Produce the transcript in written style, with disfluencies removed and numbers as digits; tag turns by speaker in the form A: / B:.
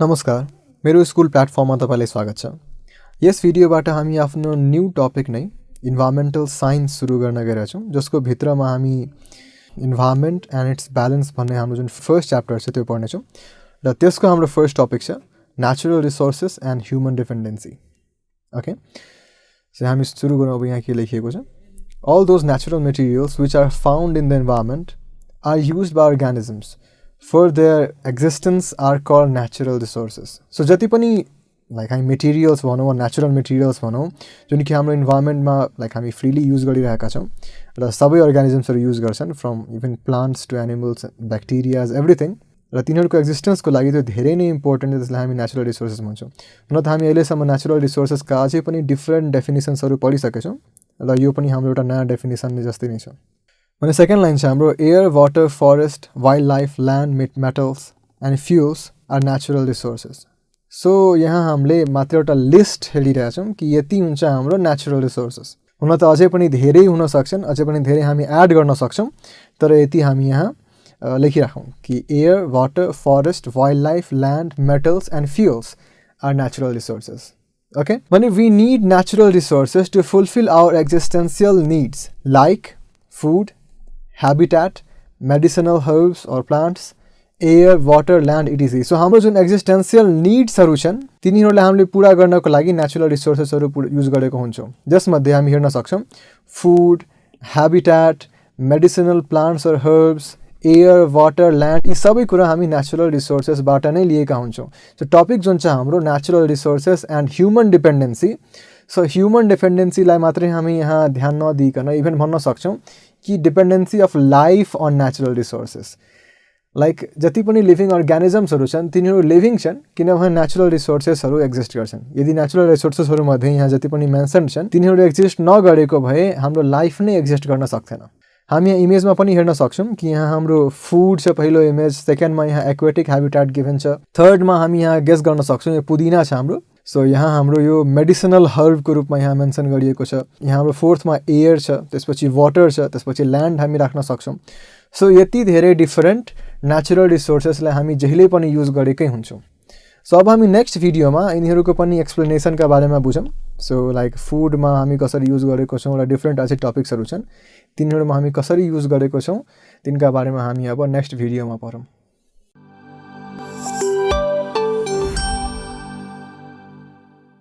A: नमस्कार, मेरो स्कूल प्लेटफर्ममा तपाईलाई स्वागत छ। यस भिडियोबाट हामी आफ्नो न्यू टपिक नै इन्भाइरोमेन्टल साइन्स सुरु गर्न गएका छौं, जसको भित्रमा हामी इन्भाइरोमेन्ट एन्ड इट्स ब्यालेन्स भन्ने हाम्रो जुन फर्स्ट च्याप्टर छ त्यो पढ्ने छौं र त्यसको हाम्रो फर्स्ट टपिक छ natural resources and human dependency. Okay, so हामी सुरु गरौँ। अब यहाँ के लेखिएको छ, all those natural materials which are found in the environment are used by organisms for their existence are called natural resources. So जति पनि लाइक हामी मेटेरियल्स भनौँ, नेचुरल मेटेरियल्स भनौँ, जुन कि हाम्रो इन्भाइरोमेन्टमा लाइक हामी फ्रीली युज गरिरहेका छौँ र सबै अर्गानिजम्सहरू युज गर्छन्, from even plants to animals, bacterias, everything, र तिनीहरूको एक्जिस्टेन्सको लागि त्यो धेरै नै इम्पोर्टेन्ट, त्यसलाई हामी नेचुरल रिसोर्सेस भन्छौँ। हुन त हामी अहिलेसम्म नेचुरल रिसोर्सेसका अझै पनि डिफ्रेन्ट डेफिनेसन्सहरू पढिसकेछौँ र यो पनि हाम्रो एउटा नयाँ डेफिनेसन जस्तै नै छ। भने सेकेन्ड लाइन छ हाम्रो, air, water, forest, wild life, land, metals and fuels are natural resources. So यहाँ हामीले मात्र एउटा लिस्ट हेरिरहेछौँ कि यति हुन्छ हाम्रो नेचुरल रिसोर्सेस। हुन त अझै पनि धेरै हुन सक्छन्, अझै पनि धेरै हामी एड गर्न सक्छौँ, तर यति हामी यहाँ लेखिराखौँ कि air, water, forest, wild life, land, metals and fuels are natural resources. Okay, when we need natural resources to fulfill our existential needs like food, habitat, medicinal herbs or plants, air, water, land, etc. So हाम्रो जुन existential needsहरू छन् तिनीहरूलाई हामीले पूरा गर्नको लागि natural रिसोर्सेसहरू use गरेको हुन्छौँ, जसमध्ये हामी हेर्न सक्छौँ food, habitat, medicinal plants or herbs, air, water, land, यी सबै कुरा हामी नेचुरल रिसोर्सेसबाट नै लिएका हुन्छौँ। सो टपिक जुन छ हाम्रो natural resources and human dependency. So human डिपेन्डेन्सीलाई मात्रै हामी यहाँ ध्यान नदिइकन इभन भन्न सक्छौँ कि dependency of life on natural resources. Like जति पनि लिभिङ अर्गानिजम्सहरू छन् तिनीहरू लिभिङ छन् किनभने नेचुरल रिसोर्सेसहरू एक्जिस्ट गर्छन्। यदि नेचुरल रिसोर्सेसहरूमध्ये यहाँ जति पनि मेन्सन छन् तिनीहरू एक्जिस्ट नगरेको भए हाम्रो लाइफ नै एक्जिस्ट गर्न सक्थेन। हामी यहाँ इमेजमा पनि हेर्न सक्छौँ कि यहाँ हाम्रो फुड छ पहिलो इमेज, सेकेन्डमा यहाँ एक्वेटिक हेबिटेट गिभन छ, थर्डमा हामी यहाँ गेस गर्न सक्छौँ यो पुदिना छ हाम्रो। सो यहाँ हाम्रो यो मेडिसिनल हर्बको रूपमा यहाँ मेन्सन गरिएको छ। यहाँ हाम्रो फोर्थमा एयर छ, त्यसपछि वाटर छ, त्यसपछि ल्यान्ड हामी राख्न सक्छौँ। सो यति धेरै डिफरेन्ट नेचुरल रिसोर्सेसलाई हामी जहिले पनि युज गरेकै हुन्छौँ। सो अब हामी नेक्स्ट भिडियोमा यिनीहरूको पनि एक्सप्लेनेसनका बारेमा बुझौँ। सो लाइक फुडमा हामी कसरी युज गरेको छौँ र डिफ्रेन्ट अझै टपिक्सहरू छन् तिनीहरूमा हामी कसरी युज गरेको छौँ तिनका बारेमा हामी अब नेक्स्ट भिडियोमा पढौँ।